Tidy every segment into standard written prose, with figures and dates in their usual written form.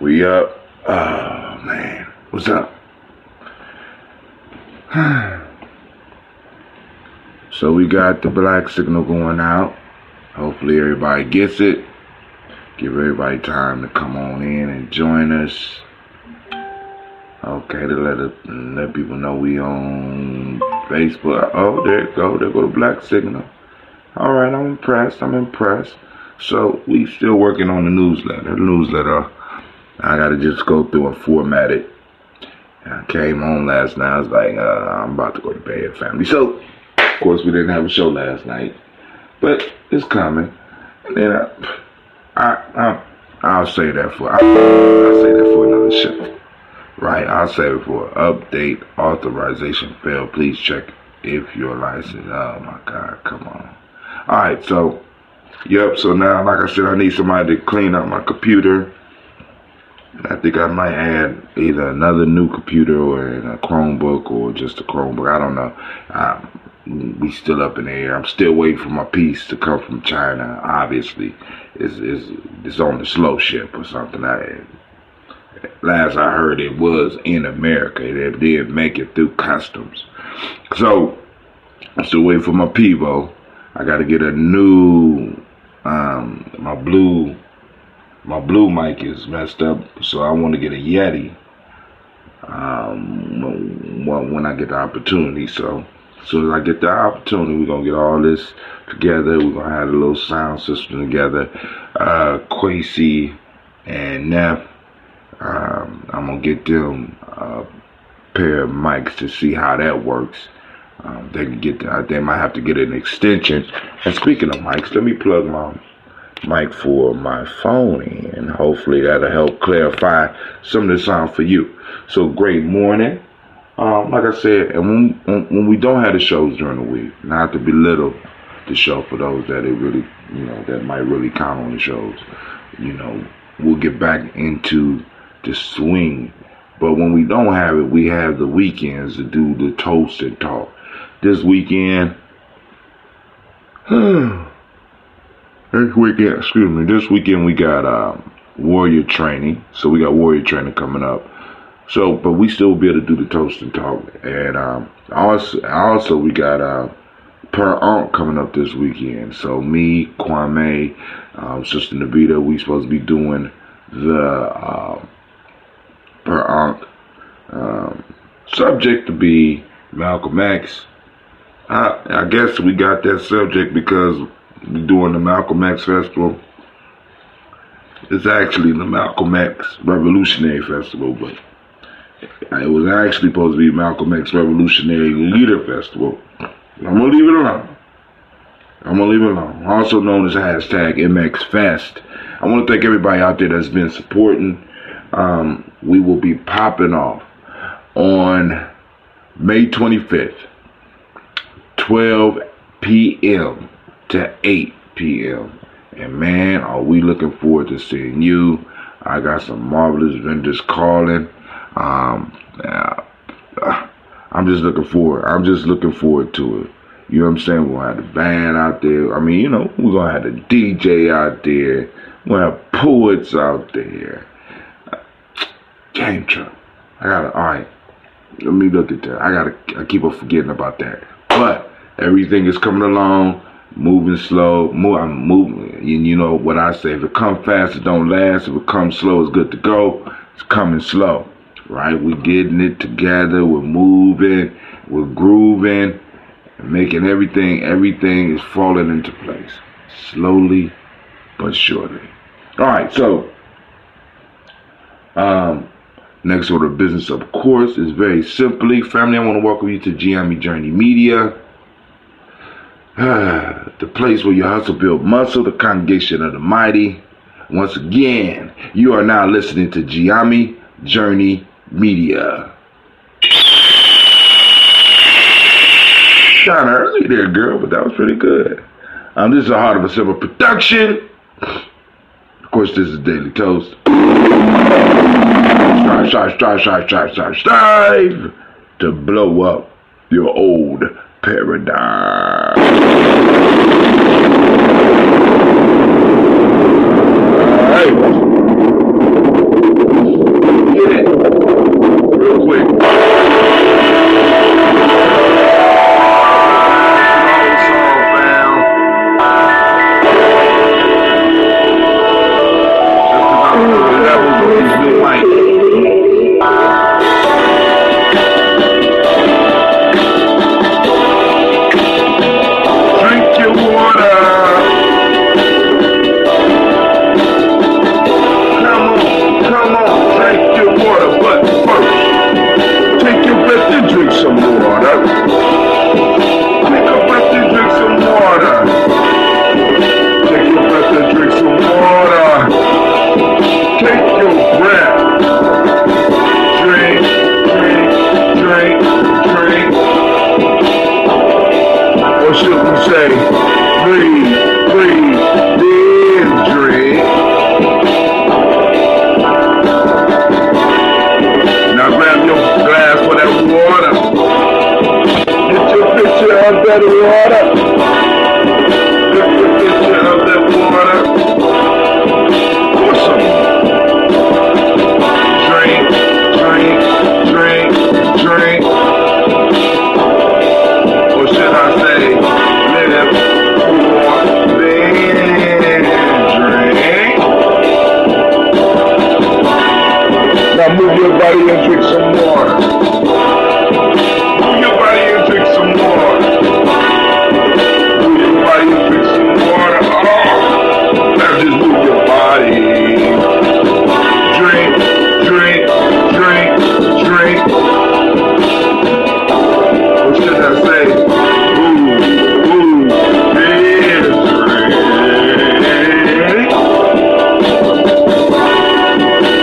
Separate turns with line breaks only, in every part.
We up. Oh, man. What's up? So we got the black signal going out. Hopefully everybody gets it. Give everybody time to come on in and join us. Okay, to let people know we on Facebook. Oh, there you go. There go the black signal. All right, I'm impressed. So we still working on the newsletter. I gotta just go through and format it. I came home last night. I was like, I'm about to go to bed, family. So, of course, we didn't have a show last night, but it's coming. And then I'll say that for another show, right? I'll save it for update. Authorization failed. Please check if your license. Oh my God, come on. All right, so yep. So now, like I said, I need somebody to clean up my computer. I think I might add either another new computer or a Chromebook or just a Chromebook. I don't know. We still up in the air. I'm still waiting for my piece to come from China. Obviously, it's on the slow ship or something. Last I heard, it was in America. They did make it through customs. So I'm still waiting for my Pivo. I got to get a new my blue mic is messed up, so I want to get a Yeti when I get the opportunity. So as soon as I get the opportunity, we're going to get all this together. We're going to have a little sound system together. Quasi and Neff, I'm going to get them a pair of mics to see how that works. They can get they might have to get an extension. And speaking of mics, let me plug my mic for my phone in. Hopefully that'll help clarify some of the sound for you. So great morning. Like I said, and when we don't have the shows during the week, not to belittle the show for those that it really, that might really count on the shows, we'll get back into the swing. But when we don't have it, we have the weekends to do the toast and talk. This weekend, this weekend we got warrior training. So we got warrior training coming up. So, but we still be able to do the toast and talk. And also we got Per Ankh coming up this weekend. So me, Kwame, Sister Navita, we supposed to be doing the Per Ankh. Subject to be Malcolm X. I guess we got that subject because we're doing the Malcolm X Festival. It's actually the Malcolm X Revolutionary Festival, but it was actually supposed to be Malcolm X Revolutionary Leader Festival. I'm going to leave it alone. Also known as hashtag MXFest. I want to thank everybody out there that's been supporting. We will be popping off on May 25th, 12 p.m. to 8 p.m. And man, are we looking forward to seeing you. I got some marvelous vendors calling. I'm just looking forward to it. You know what I'm saying? We're going to have the band out there. I mean, we're going to have the DJ out there. We're going to have poets out there. Game truck. Alright. Let me look at that. I keep on forgetting about that. But everything is coming along, moving slow. I'm moving. You know what I say? If it comes fast, it don't last. If it comes slow, it's good to go. It's coming slow, right? We're getting it together. We're moving. We're grooving. Making everything is falling into place. Slowly but surely. All right, so next order of business, of course, is very simply, family, I want to welcome you to Gye-Nyame Journey Media, the place where your hustle build muscle, the congregation of the mighty. Once again, you are now listening to Gye-Nyame Journey Media. Kind of early there, girl, but that was pretty good. This is a Heart of a Silver production. Of course, this is Daily Toast. Strive to blow up your old paradigm. All right. your mic. Drink your water. Come on, drink your water. But first, take your breath and drink some water. Take a breath and drink some water. Take your breath and drink some water. Take your breath. Drink, drink, drink, drink. Or should we say, breathe, breathe, then drink. Now grab your glass for that water. Get your picture of that water. Get your picture of that water. Pour some. Drink, drink, drink, drink. Or should I say, live, pour, then drink. Now move your body and drink some water. Move your body and drink some water. Move your body and drink some water. Oh, now just move your body. Drink, drink, drink, drink. What should I say? Move, then drink.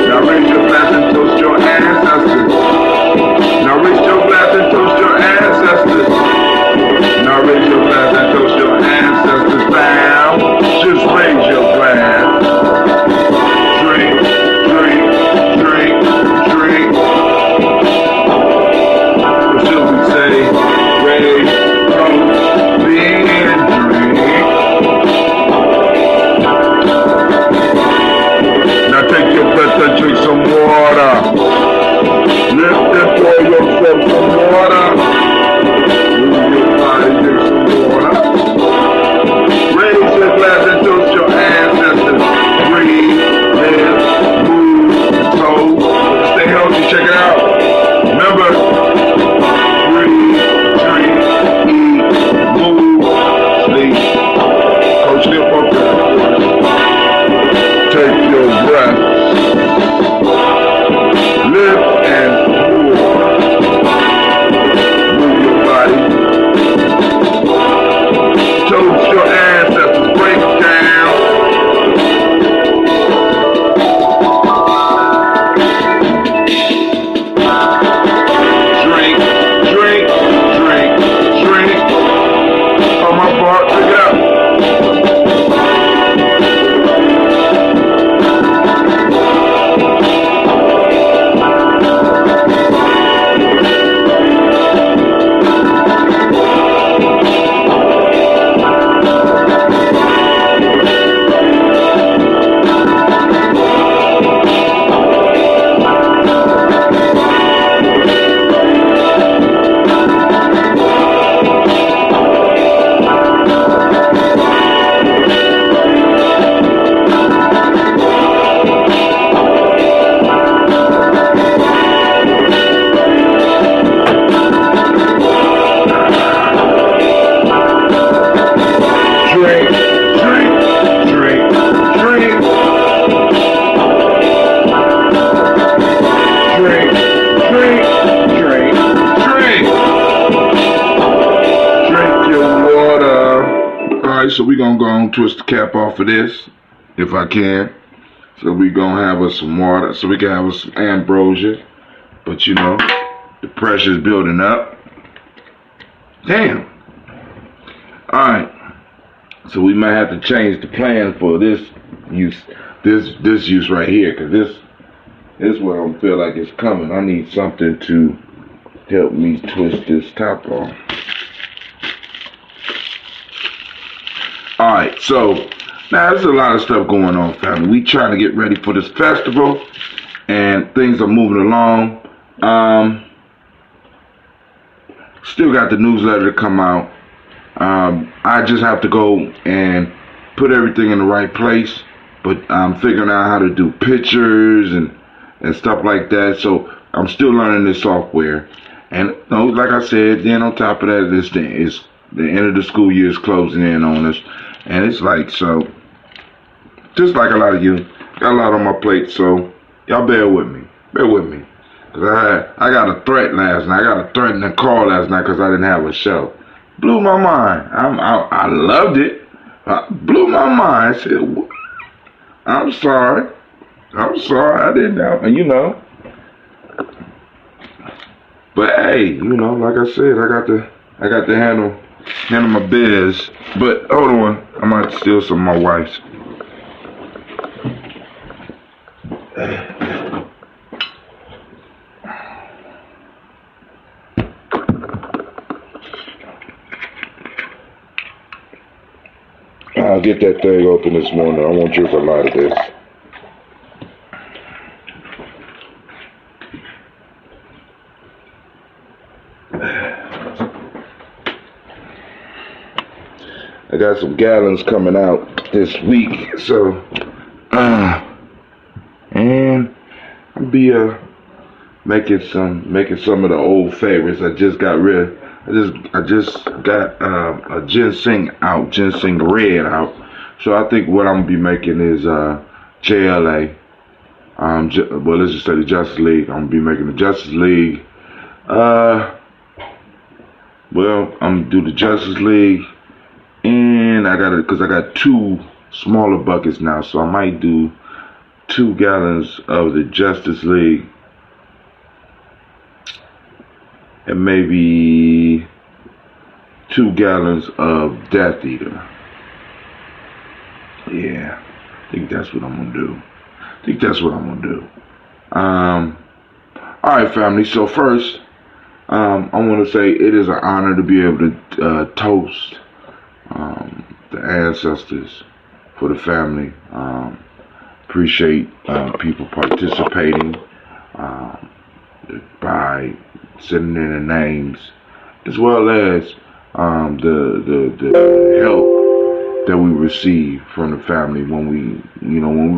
Now raise your glass and toast your ancestors. Now raise your glass and toast your ancestors. Now raise your glass and toast your ancestors. Bam. Just raise your glass. Drink, drink, drink, drink. Or should we say, raise, toast, then drink. Now take your breath and drink some water. Lift and pour yourself some water. Move your body, drink some water. Raise your glass and toast your ancestors. Breathe, live, move, toast. Stay healthy, check it out. Remember, breathe, drink, eat, move, sleep. Coach Lip up there. Take your breath. Live and move. Move your body. Toast your ancestors. Break down. Drink, drink, drink, drink. On my part, pick it up. Drink, drink, drink, drink. Drink, drink, drink, drink. Drink your water. Alright, so we're gonna go and twist the cap off of this, if I can. So we're gonna have us some water, so we can have us some ambrosia. But you know, the pressure's building up. Damn. Alright. So we might have to change the plan for this use, this use right here, cause this one I don't feel like it's coming. I need something to help me twist this top off. All right, so now there's a lot of stuff going on, family. We trying to get ready for this festival, and things are moving along. Still got the newsletter to come out. I just have to go and put everything in the right place, but I'm figuring out how to do pictures and and stuff like that. So I'm still learning this software. And you know, like I said, then on top of that, this thing is the end of the school year is closing in on us, and it's like so. Just like a lot of you, got a lot on my plate, so y'all bear with me. Bear with me. Cause I got a threat last night. I got a threatening call last night because I didn't have a show. Blew my mind. I loved it. Blew my mind. I said, I'm sorry. I'm sorry. I didn't know. And you know. But hey, you know, like I said, I got to handle my biz. But hold on, I might steal some of my wife's. I'll get that thing open this morning. I won't drink a lot of this. I got some gallons coming out this week, so and I'll be making some of the old favorites. I just got a ginseng red out. So I think what I'm gonna be making is JLA. Well, let's just say the Justice League. I'm gonna be making the Justice League. Well, I'm gonna do the Justice League, and I got 2 smaller buckets now, so I might do 2 gallons of the Justice League, and maybe 2 gallons of Death Eater. Yeah, I think that's what I'm gonna do. Alright, family, so first, I want to say it is an honor to be able to toast the ancestors for the family. Appreciate people participating by sending in their names, as well as the help that we receive from the family when we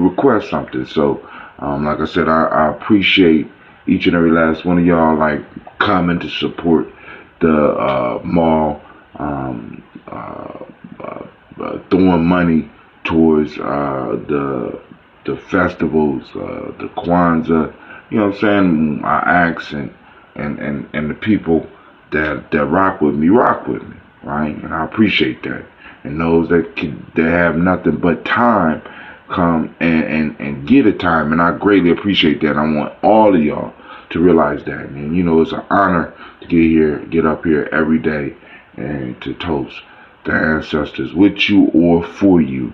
request something. So like I said, I appreciate each and every last one of y'all, like, coming to support the mall, throwing money towards the festivals, the Kwanzaa, you know what I'm saying, our acts, and the people that rock with me, right? And I appreciate that. And those that have nothing but time come and get a time, and I greatly appreciate that. I want all of y'all to realize that, and you know, it's an honor to get up here every day and to toast the ancestors with you or for you.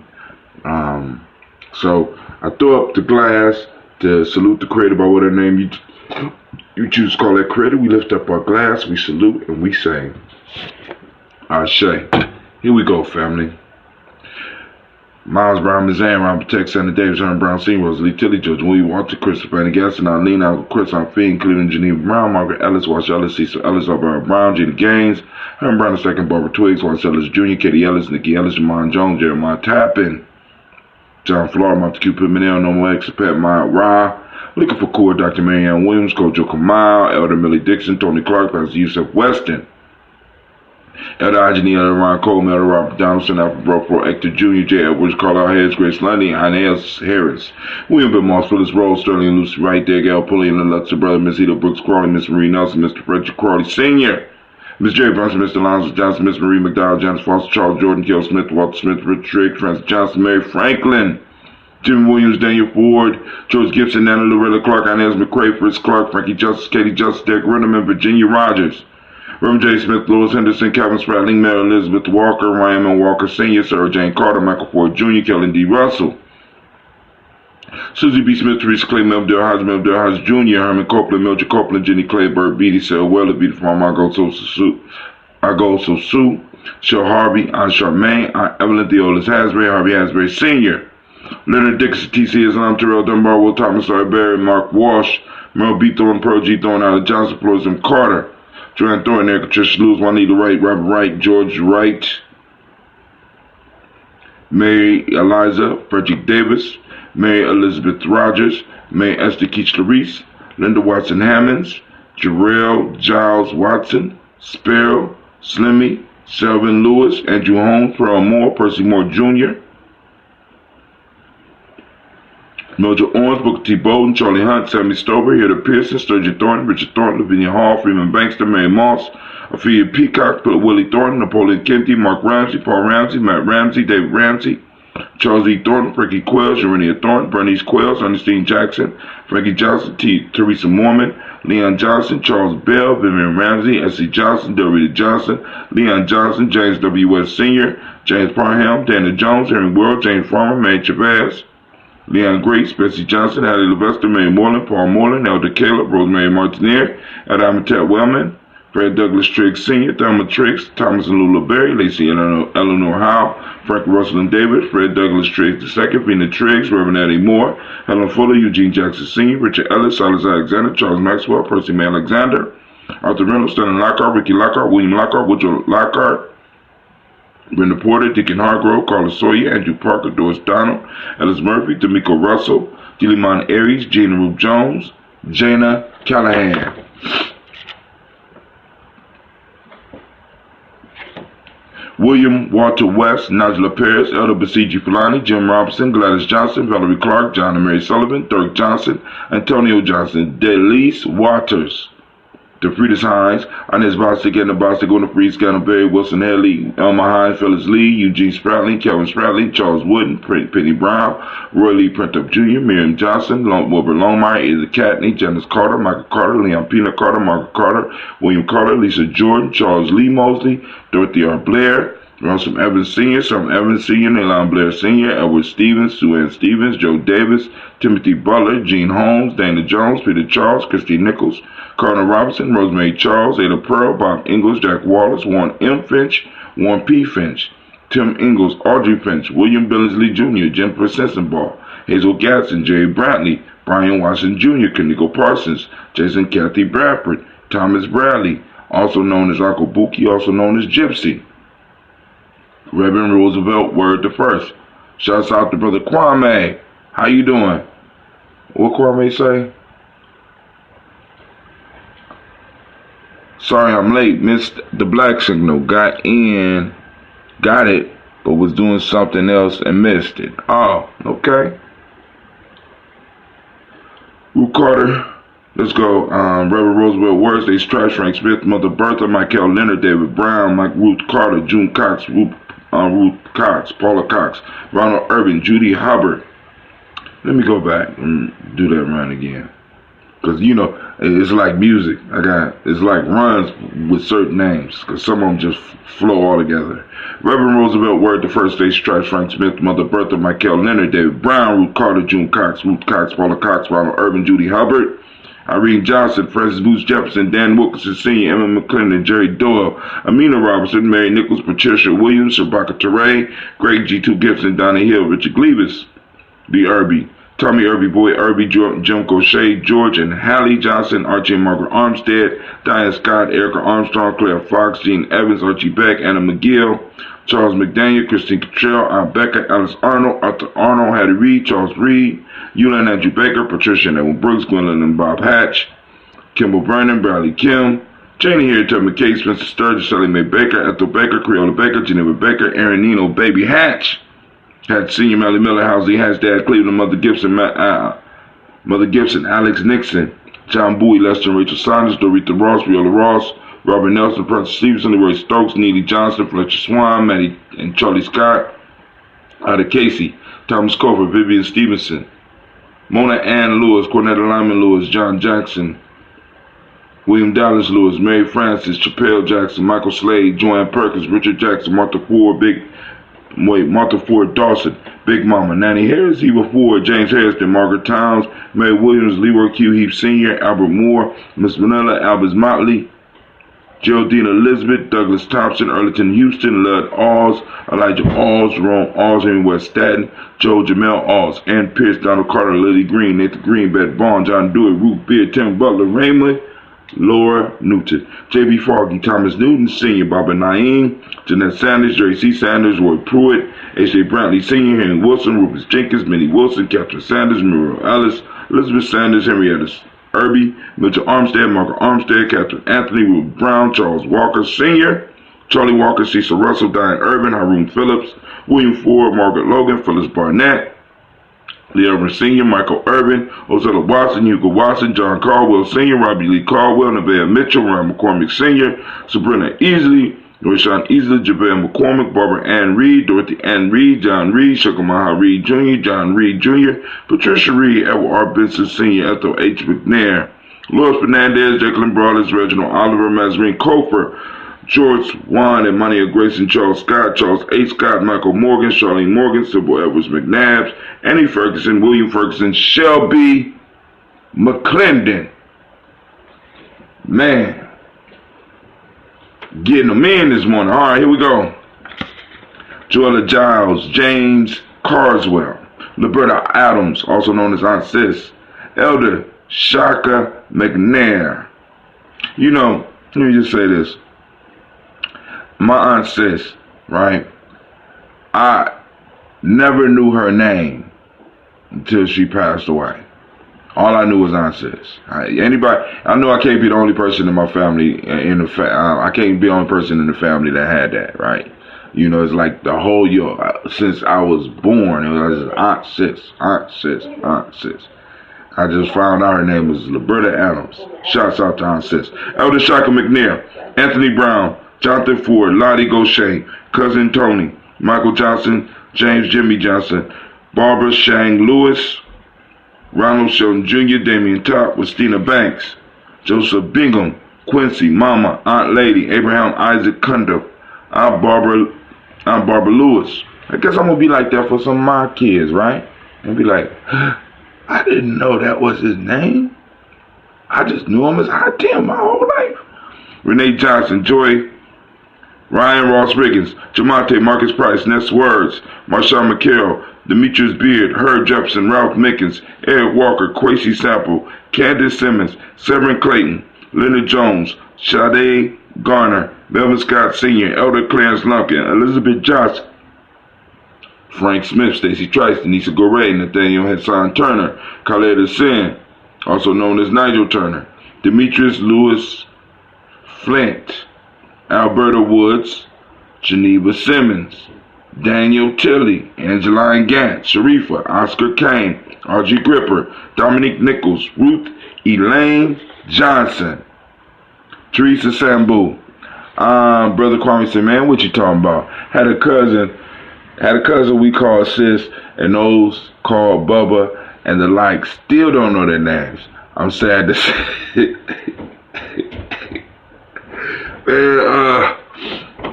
So I throw up the glass to salute the creator by whatever name you choose to call that creator. We lift up our glass, we salute, and we say, Ashe. Here we go, family. Miles Brown, Mizan, Ron Protect, Santa Davis, Aaron Brown, Senior, Rosalie Tilly, George William, Walter, Christopher, Annie Gaston, Arlene, Uncle Chris, Aunt Fiend, Cleveland, Geneva Brown, Margaret Ellis, Wash Ellis, Cecil Ellis, Albert Brown, Gina Gaines, Aaron Brown II, Barbara Twiggs, Wash Ellis Jr., Katie Ellis, Nikki Ellis, Jamon Jones, Jeremiah Tappan, John Flora, Montague Pimenel, Normal X, Pat Maya Ra, looking for Core, Dr. Marianne Williams, Coach Joe Kamal, Elder Millie Dixon, Tony Clark, Pastor Yusuf Weston, Elder Ajani, Elder Ron Coleman, Elder Robert Donaldson, Alfred Brokro, Hector Jr., J. Edwards, Carlisle Hayes, Grace Lundy, Inez Harris, William B. Moss, Phyllis Rose, Sterling and Lucy Wright, there, Gail Pulley, and the Luxor brother, Miss Ida Brooks Crawley, Miss Marie Nelson, Mr. Frederick Crawley Sr., Miss Jerry Brunson, Mr. Alonzo Johnson, Miss Marie McDowell, Janice Foster, Charles Jordan, Kill Smith, Walter Smith, Richard Drake, Francis Johnson, Mary Franklin, Jim Williams, Daniel Ford, George Gibson, Nana Loretta Clark, Inez McCrae, Fritz Clark, Frankie Justice, Katie Justice, Derek Renneman, Virginia Rogers, Reverend J. Smith, Lewis Henderson, Calvin Spratling, Mary Elizabeth Walker, Ryan M. Walker Sr., Sarah Jane Carter, Michael Ford Jr., Kellen D. Russell, Susie B. Smith, Teresa Clay, Melville Hodge Jr., Herman Copeland, Mildred Copeland, Jenny Clayburg, Beatty, Sarah Weller, Beatty from Argo So Sue, Shel Harvey, Aunt Charmaine, Aunt Evelyn Theolis Hasbury, Harvey Hasbury Sr., Leonard Dixon, T.C. Islam, Terrell Dunbar, Will Thomas, Larry Berry, Mark Walsh, Merle B. Thorne, Pro G. Thorne, Allen Johnson, Flores M. Carter, Joanne Thornton, Erica Trish Lewis, Juanita Wright, Robert Wright, George Wright, Mary Eliza, Frederick Davis, Mary Elizabeth Rogers, Mary Esther Keach Larice, Linda Watson Hammonds, Jarrell Giles Watson, Sparrow, Slimmy, Selvin Lewis, Andrew Holmes, Pearl Moore, Percy Moore Jr., Mildred Owens, Booker T. Bolden, Charlie Hunt, Sammy Stover, Hilda Pearson, Sturgeon Thornton, Richard Thornton, Lavinia Hall, Freeman Bankster, Mary Moss, Ophelia Peacock, Philip Willie Thornton, Napoleon Kennedy, Mark Ramsey, Paul Ramsey, Matt Ramsey, David Ramsey, Charles E. Thornton, Frankie Quells, Urania Thornton, Bernice Quells, Ernestine Jackson, Frankie Johnson, Teresa Mormon, Leon Johnson, Charles Bell, Vivian Ramsey, S.C. Johnson, Dorita Johnson, Leon Johnson, James W. West Sr., James Parham, Dana Jones, Henry World, James Farmer, Manny Chavez, Leon Grace, Betsy Johnson, Hattie Levester, Mary Moreland, Paul Moreland, Elder Caleb, Rosemary Martinier, Adamatette Wellman, Fred Douglas Triggs Sr., Thelma Triggs, Thomas and Lula Berry, Lacey Eleanor Howe, Frank Russell and David, Fred Douglas Triggs II, Vina Triggs, Reverend Eddie Moore, Helen Fuller, Eugene Jackson Sr., Richard Ellis, Silas Alexander, Charles Maxwell, Percy May Alexander, Arthur Reynolds, Stanley Lockhart, Ricky Lockhart, William Lockhart, Woodrow Lockhart, Brenda Porter, Deacon Hargrove, Carla Sawyer, Andrew Parker, Doris Donald, Ellis Murphy, D'Amico Russell, Gilliman Aries, Gina Ruth Jones, Jana Callahan. William Walter West, Najla Paris, Elder Basiji Fulani, Jim Robinson, Gladys Johnson, Valerie Clark, John and Mary Sullivan, Dirk Johnson, Antonio Johnson, Delise Waters, DeFridas Hines, Inez Bostic, Edna Bostic, Gordon Freeze, Scanner Berry, Wilson Haley, Elma Hines, Phyllis Lee, Eugene Spratling, Kelvin Spratling, Charles Wooden, Penny Brown, Roy Lee Printup Jr., Miriam Johnson, Wilbur Longmire, Isa Catney, Janice Carter, Michael Carter, Leon Pina Carter, Margaret Carter, William Carter, Lisa Jordan, Charles Lee Mosley, Dorothy R. Blair, Russell Evans Sr., Sam Evans Sr., Neilon Blair Sr., Edward Stevens, Sue Ann Stevens, Joe Davis, Timothy Butler, Gene Holmes, Dana Jones, Peter Charles, Christy Nichols, Cardinal Robinson, Rosemary Charles, Ada Pearl, Bob Ingalls, Jack Wallace, Warren M. Finch, Warren P. Finch, Tim Ingalls, Audrey Finch, William Billingsley Jr., Jennifer Sensenbaugh, Hazel Gatson, Jerry Brantley, Brian Washington Jr., Kaniko Parsons, Jason Kathy Bradford, Thomas Bradley, also known as Uncle Buki, also known as Gypsy, Reverend Roosevelt, Word the First. Shouts out to Brother Kwame. How you doing? What Kwame say? Sorry I'm late. Missed the black signal. Got in. Got it. But was doing something else and missed it. Oh, okay. Ruth Carter. Let's go. Reverend Roosevelt Word. They Trash Frank Smith. Mother Bertha. Michael Leonard. David Brown. Mike Ruth Carter. June Cox. Ruth Cox, Paula Cox, Ronald Urban, Judy Hubbard. Let me go back and do that run again. Because, you know, it's like music. It's like runs with certain names. Because some of them just flow all together. Reverend Roosevelt Word, the First Day Stripes, Frank Smith, Mother Bertha, Michael Leonard, David Brown, Ruth Carter, June Cox, Ruth Cox, Paula Cox, Ronald Urban, Judy Hubbard, Irene Johnson, Francis Booth Jefferson, Dan Wilkinson Sr., Emma McClendon, Jerry Doyle, Amina Robinson, Mary Nichols, Patricia Williams, Shabaka Teray, Greg G2 Gibson, Donnie Hill, Richard Gleavis, D. Irby, Tommy Irby, Boy Irby, Jim Gaucher, George and Hallie Johnson, Archie and Margaret Armstead, Diane Scott, Erica Armstrong, Claire Fox, Gene Evans, Archie Beck, Anna McGill, Charles McDaniel, Christine Cottrell, Al Becca, Alice Arnold, Arthur Arnold, Hattie Reed, Charles Reed, Eula and Andrew Baker, Patricia and Edwin Brooks, Gwendolyn and Bob Hatch, Kimball Vernon, Bradley Kim, Janie Harriet McKay, Spencer Sturgis, Sally Mae Baker, Ethel Baker, Creola Baker, Geneva Baker, Aaron Nino, Baby Hatch, Hatch Senior, Melly Miller, Housley Hatch, Dad Cleveland, Mother Gibson, Alex Nixon, John Bowie, Lester and Rachel Saunders, Dorita Ross, Viola Ross, Robert Nelson, Francis Stevenson, Leroy Stokes, Neely Johnson, Fletcher Swan, Maddie and Charlie Scott, Ida Casey, Thomas Cofer, Vivian Stevenson, Mona Ann Lewis, Cornetta Lyman Lewis, John Jackson, William Dallas Lewis, Mary Francis, Chappelle Jackson, Michael Slade, Joanne Perkins, Richard Jackson, Martha Ford Dawson, Big Mama, Nanny Harris, Eva Ford, James Harrison, Margaret Towns, Mary Williams, Leroy Q. Heath Sr., Albert Moore, Miss Manila, Albert Motley, Geraldine Elizabeth, Douglas Thompson, Earlington Houston, Lud Alls, Elijah Alls, Jerome Alls, Henry West Staten, Joe Jamel Alls, Ann Pierce, Donald Carter, Lily Green, Nathan Green, Beth Bond, John Dewey, Ruth Beard, Tim Butler, Raymond Laura Newton, J.B. Foggy, Thomas Newton Sr., Barbara Naeem, Jeanette Sanders, Jerry C. Sanders, Roy Pruitt, A.J. Brantley Sr., Henry Wilson, Rufus Jenkins, Minnie Wilson, Catherine Sanders, Muriel Ellis, Elizabeth Sanders, Henrietta Irby, Mitchell Armstead, Margaret Armstead, Catherine Anthony, Will Brown, Charles Walker Sr., Charlie Walker, Cecil Russell, Diane Irvin, Haroon Phillips, William Ford, Margaret Logan, Phyllis Barnett, Lee Irvin Sr., Michael Irvin, Ozella Watson, Hugo Watson, John Caldwell Sr., Robbie Lee Caldwell, Nevaeh Mitchell, Ryan McCormick Sr., Sabrina Easley, Rashawn Easley, JaVale McCormick, Barbara Ann Reed, Dorothy Ann Reed, John Reed, Shukamaha Reed Jr., John Reed Jr., Patricia Reed, Edward R. Benson Sr., Ethel H. McNair, Lois Fernandez, Jacqueline Brawlers, Reginald Oliver, Mazarine Cofer, George Juan and Monia Grayson, Charles Scott, Charles A. Scott, Michael Morgan, Charlene Morgan, Sybil Edwards McNabbs, Annie Ferguson, William Ferguson, Shelby McClendon. Man, getting them in this morning. All right, here we go. Joella Giles, James Carswell, Liberta Adams, also known as Aunt Sis, Elder Shaka McNair. You know, let me just say this. My Aunt Sis, right? I never knew her name until she passed away. All I knew was Aunt Sis. I know I can't be the only person in my family, I can't be the only person in the family that had that, right? You know, it's like the whole year, since I was born, it was just Aunt Sis, Aunt Sis, Aunt Sis. I just found out her name was Liberta Adams. Shouts out to Aunt Sis. Elder Shaka McNair, Anthony Brown, Jonathan Ford, Lottie Gaucher, Cousin Tony, Michael Johnson, James Jimmy Johnson, Barbara Shang Lewis, Ronald Shelton Jr., Damian Top, Christina Banks, Joseph Bingham, Quincy, Mama, Aunt Lady, Abraham Isaac Kundo, Aunt Barbara Lewis. I guess I'm going to be like that for some of my kids, right? And be like, I didn't know that was his name. I just knew him as Hot Tim my whole life. Renee Johnson, Joy, Ryan Ross Riggins, Jamonte Marcus Price, Ness Words, Marshawn McHale, Demetrius Beard, Herb Jefferson, Ralph Mickens, Eric Walker, Quasi Sample, Candace Simmons, Severin Clayton, Leonard Jones, Sade Garner, Melvin Scott Sr., Elder Clarence Lumpkin, Elizabeth Johnson, Frank Smith, Stacey Trice, Denise Goray, Nathaniel Hassan Turner, Khaled Hassan, also known as Nigel Turner, Demetrius Lewis Flint, Alberta Woods, Geneva Simmons, Daniel Tilley, Angeline Gant, Sharifa, Oscar Kane, Audrey Gripper, Dominique Nichols, Ruth Elaine Johnson, Teresa Sambu. Brother Kwame said, man, what you talking about? Had a cousin we called Sis, and those called Bubba, and the like still don't know their names. I'm sad to say.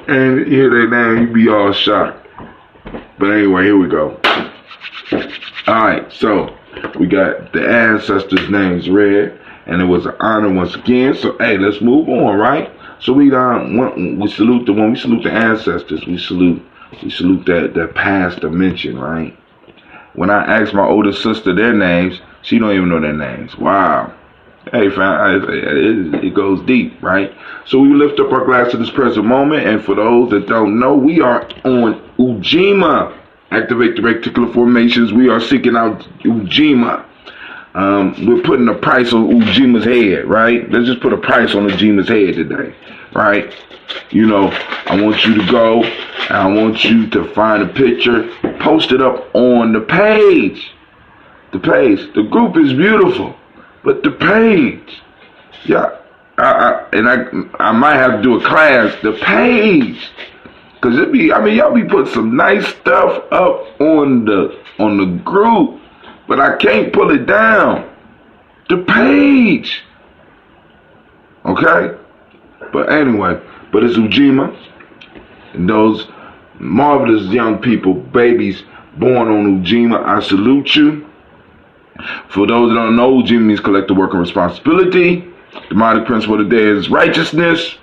And hear their name, you be all shocked. But anyway, here we go. Alright, so we got the ancestors' names read, and it was an honor once again. So hey, let's move on, right? So we salute the ancestors, we salute that past dimension, right? When I ask my older sister their names, she don't even know their names. Wow. Hey, fam, it goes deep, right? So we lift up our glass to this present moment, and for those that don't know, we are on Ujima. Activate the reticular formations. We are seeking out Ujima. We're putting a price on Ujima's head, right? Let's just put a price on Ujima's head today, right? You know, I want you to go, and I want you to find a picture, post it up on the page. The group is beautiful. But the page, yeah, I might have to do a class. The page, cause y'all be putting some nice stuff up on the group, but I can't pull it down. The page, okay. But anyway, it's Ujima, and those marvelous young people, babies born on Ujima. I salute you. For those that don't know, Ujima means collective work and responsibility. The demonic principle of the day is righteousness.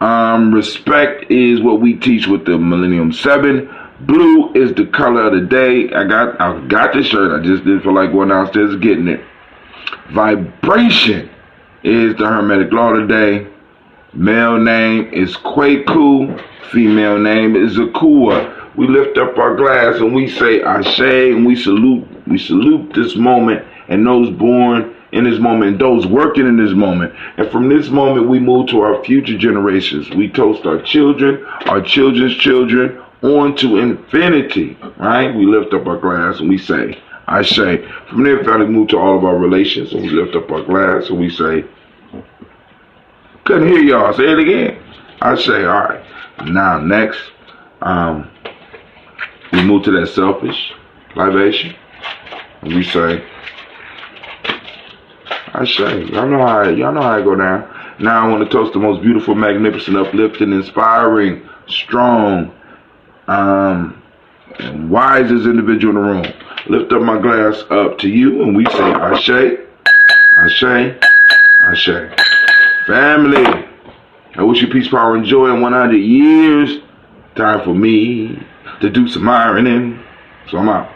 Respect is what we teach with the Millennium 7. Blue is the color of the day. I got the shirt. I just didn't feel like going downstairs getting it. Vibration is the Hermetic Law today. Male name is Kwaku. Female name is Akua. We lift up our glass and we say Ashe, and we salute this moment and those born in this moment and those working in this moment. And from this moment we move to our future generations. We toast our children, our children's children, on to infinity, right? We lift up our glass and we say Ashe. From there, finally move to all of our relations and we lift up our glass and we say, couldn't hear y'all, say it again. Ashe. All right. Now next, we move to that selfish libation and we say Ashe. Y'all know how I go down. Now I want to toast the most beautiful, magnificent, uplifting, inspiring, strong, and wisest individual in the room. Lift up my glass up to you and we say Ashe, Ashe, Ashe. Family, I wish you peace, power, and joy in 100 years. Time for me to do some ironing. So I'm out.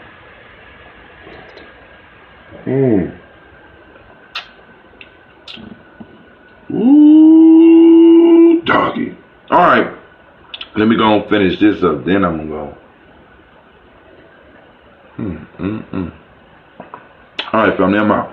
Ooh, doggy. All right. Let me go and finish this up. Then I'm going to go. All right, family, I'm out.